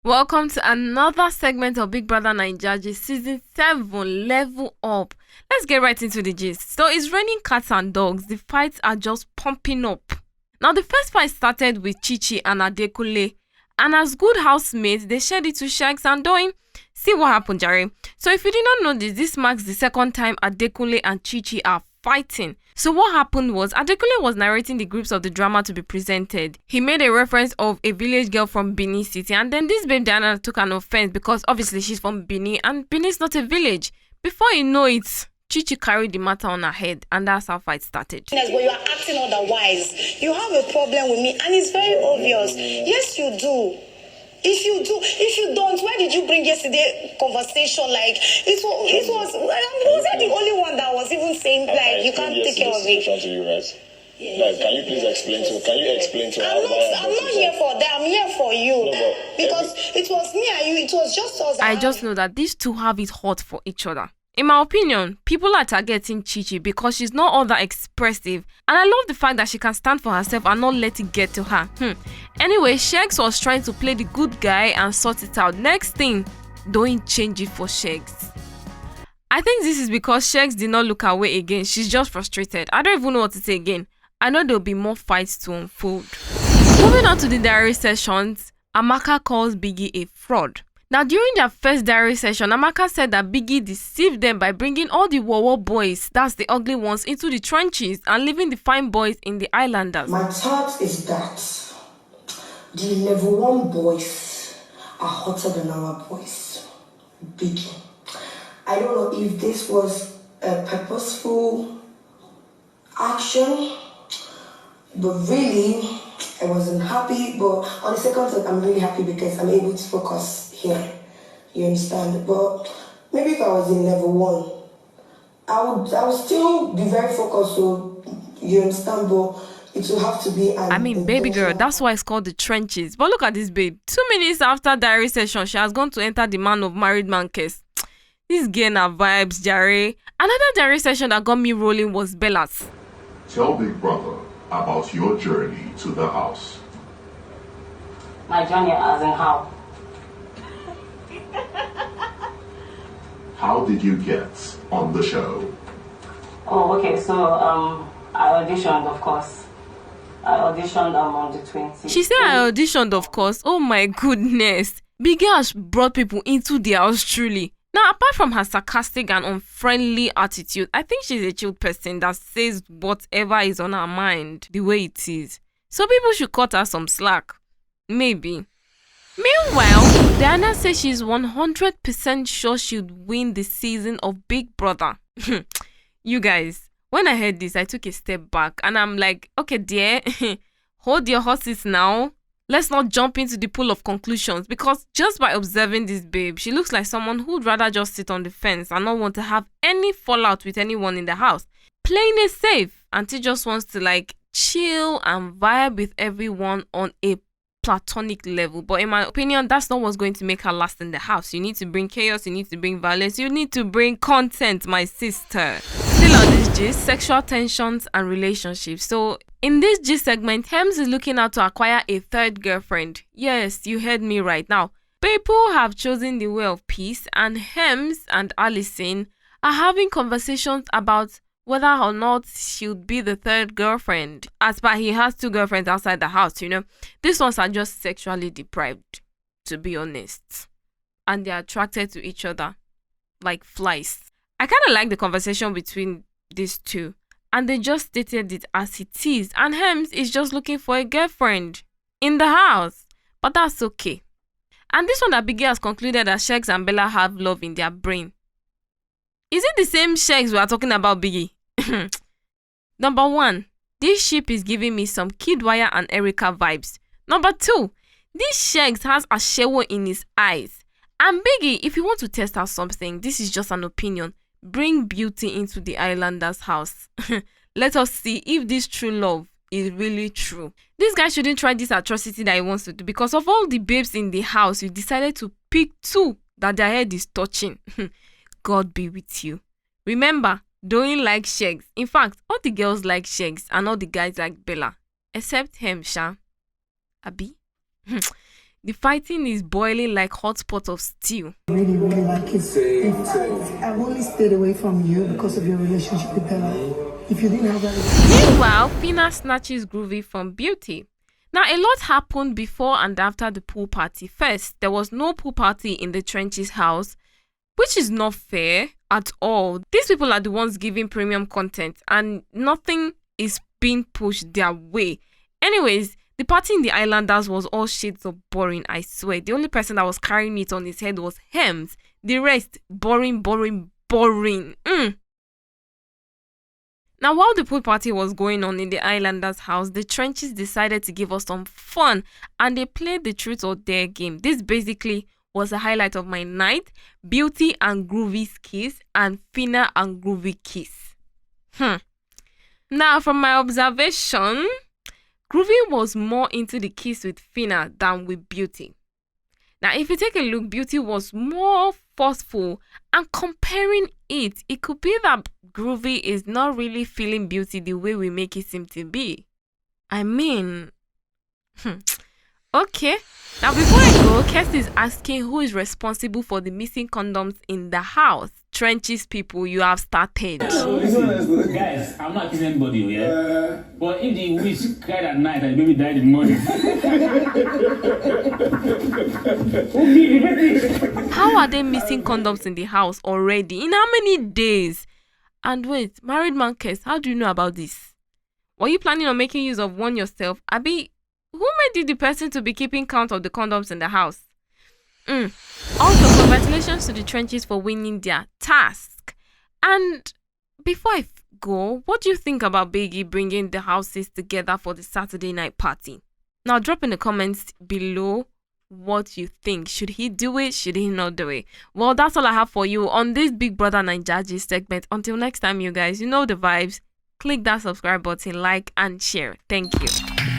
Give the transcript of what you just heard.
Welcome to another segment of Big Brother Naija Season 7, Level Up. Let's get right into the gist. So it's raining cats and dogs. The fights are just pumping up. Now the first fight started with Chichi and Adekunle. And as good housemates, they shared it to Sheggz and Doyin. See what happened, Jerry. So if you did not know this marks the second time Adekunle and Chichi are fighting. So what happened was Adekunle was narrating the groups of the drama to be presented. He made a reference of a village girl from Benin City, and then this babe Diana took an offense because obviously she's from Benin and Benin is not a village. Before you know it, Chichi carried the matter on her head, and that's how fight started. Yes, but you are acting otherwise. You have a problem with me, and it's very obvious. Yes, you do. If you don't, why did you bring yesterday conversation? Like was I the only one that was even saying like you can't take care of it? To you, right? Yes. Like, can you please explain to her? I'm not here for that. I'm here for you. No, because it was me and you. It was just us. I just know that these two have it hot for each other. In my opinion, people are targeting Chichi because she's not all that expressive, and I love the fact that she can stand for herself and not let it get to her. Anyway, Sheggz was trying to play the good guy and sort it out. Next thing, Doyin change it for Sheggz. I think this is because Sheggz did not look her way again. She's just frustrated. I don't even know what to say again. I know there'll be more fights to unfold. Moving on to the diary sessions, Amaka calls Biggie a fraud. Now, during their first diary session, Amaka said that Biggie deceived them by bringing all the Wawa boys, that's the ugly ones, into the trenches and leaving the fine boys in the islanders. My thought is that the level 1 boys are hotter than our boys. Biggie. I don't know if this was a purposeful action, but really, I wasn't happy. But on the second thought, I'm really happy because I'm able to focus here. You understand? But maybe if I was in level 1, I would still be very focused. So you understand? But it will have to be. Baby girl, that's why it's called the trenches. But look at this babe. 2 minutes after diary session, she has gone to enter the man of married man case. This girl na vibes, Jare. Another diary session that got me rolling was Bella's. Tell Big Brother about your journey to the house. My journey as in how? How did you get on the show? Oh, okay. So I auditioned, of course. I auditioned on the 20th. She said I auditioned, of course. Oh my goodness. Big girl has brought people into the house truly. Now, apart from her sarcastic and unfriendly attitude, I think she's a chilled person that says whatever is on her mind the way it is. So people should cut her some slack. Maybe. Meanwhile, Diana says she's 100% sure she'd win the season of Big Brother. You guys, when I heard this, I took a step back and I'm like, okay, dear, hold your horses now. Let's not jump into the pool of conclusions because just by observing this babe, she looks like someone who'd rather just sit on the fence and not want to have any fallout with anyone in the house. Playing it safe. Auntie just wants to chill and vibe with everyone on a platonic level. But in my opinion, that's not what's going to make her last in the house. You need to bring chaos, you need to bring violence, you need to bring content, my sister. Still on this gist, sexual tensions and relationships. So in this gist segment, Sheggz is looking out to acquire a third girlfriend. Yes, you heard me right. Now, people have chosen the way of peace, and Sheggz and Allison are having conversations about whether or not she'd be the third girlfriend. As per he has 2 girlfriends outside the house, These ones are just sexually deprived, to be honest. And they're attracted to each other like flies. I kind of like the conversation between these two. And they just stated it as it is. And Sheggz is just looking for a girlfriend in the house. But that's okay. And this one that Biggie has concluded that Sheggz and Bella have love in their brain. Is it the same Sheggz we are talking about, Biggie? Number 1, this ship is giving me some Kidwire and Erica vibes. Number 2, this Sheggz has a shewo in his eyes. And Biggie, if you want to test out something, this is just an opinion. Bring beauty into the islander's house. Let us see if this true love is really true. This guy shouldn't try this atrocity that he wants to do because of all the babes in the house, you decided to pick 2 that their head is touching. God be with you. Remember, Doyin like Sheggz. In fact, all the girls like Sheggz and all the guys like Bella. Except him, Sha. Abi? The fighting is boiling like hot pot of stew. Really, really like it. In fact, I've only stayed away from you because of your relationship with Bella. If you didn't have that... Meanwhile, Fina snatches Groovy from Beauty. Now, a lot happened before and after the pool party. First, there was no pool party in the Trenches house, which is not fair at all. These people are the ones giving premium content and nothing is being pushed their way. Anyways, the party in the Islanders was all shades of boring, I swear. The only person that was carrying it on his head was Hems. The rest, boring, boring, boring. Now, while the pool party was going on in the Islanders' house, the Trenches decided to give us some fun and they played the truth or dare game. This basically was a highlight of my night. Beauty and Groovy's kiss and Fina and Groovy kiss. Now, from my observation, Groovy was more into the kiss with Fina than with Beauty. Now, if you take a look, Beauty was more forceful, and comparing it could be that Groovy is not really feeling Beauty the way we make it seem to be. I mean, okay. Now, before I go, Kes is asking who is responsible for the missing condoms in the house. Trenches people, you have started. Guys, I'm not kissing anybody, yeah? But if the witch cried at night and the baby died in the morning. How are they missing condoms in the house already? In how many days? And wait, married man Kes, how do you know about this? Were you planning on making use of one yourself? Abi, who made you the person to be keeping count of the condoms in the house? Also, congratulations to the Trenches for winning their task. And before I go, what do you think about Biggie bringing the houses together for the Saturday night party? Now, drop in the comments below what you think. Should he do it? Should he not do it? Well, that's all I have for you on this Big Brother Naija segment. Until next time, you guys, you know the vibes. Click that subscribe button, like and share. Thank you.